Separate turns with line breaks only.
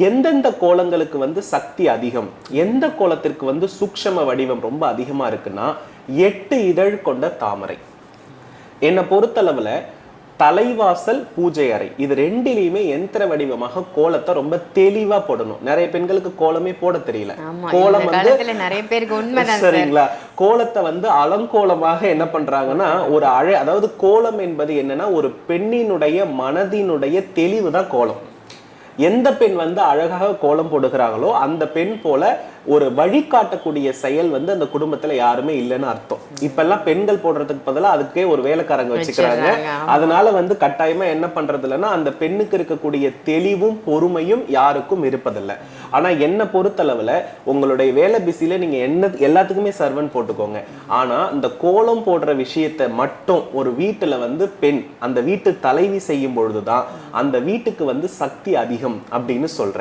எந்தெந்த கோலங்களுக்கு வந்து சக்தி அதிகம், எந்த கோலத்திற்கு வந்து சூக்ஷ்ம வடிவம் ரொம்ப அதிகமா இருக்குன்னா 8 இதழ் கொண்ட தாமரை. என்னை பொறுத்தளவுல தலைவாசல், பூஜை அறை இது ரெண்டிலையுமே யந்திர வடிவமாக கோலத்தை ரொம்ப தெளிவா போடணும். நிறைய பெண்களுக்கு கோலமே போட தெரியல. கோலம் வந்து
நிறைய பேருக்கு உண்மைதான்.
சரிங்களா? கோலத்தை வந்து அலங்கோலமாக என்ன பண்றாங்கன்னா ஒரு அதாவது கோலம் என்பது என்னன்னா ஒரு பெண்ணினுடைய மனதினுடைய தெளிவு தான் கோலம். எந்த பெண் வந்து அழகாக கோலம் போடுகிறாங்களோ அந்த பெண் போல ஒரு வழிகாட்டக்கூடிய செயல் வந்து அந்த குடும்பத்துல யாருமே இல்லைன்னு அர்த்தம். இப்ப எல்லாம் பெண்கள் போடுறதுக்கு பதிலா அதுக்கே ஒரு வேலைக்காரங்க வச்சுக்கிறாங்க. அதனால வந்து கட்டாயமா என்ன பண்றது இல்லைன்னா அந்த பெண்ணுக்கு இருக்கக்கூடிய தெளிவும் பொறுமையும் யாருக்கும் இருப்பதில்லை. ஆனா என்ன பொறுத்தளவுல உங்களுடைய வேலை பிஸில நீங்க எல்லாத்துக்குமே சர்வன் போட்டுக்கோங்க. ஆனா இந்த கோலம் போடுற விஷயத்தை மட்டும் ஒரு வீட்டுல வந்து பெண் அந்த வீட்டு தலைவி செய்யும் பொழுதுதான் அந்த வீட்டுக்கு வந்து சக்தி அதிகம் அப்படின்னு சொல்றேன்.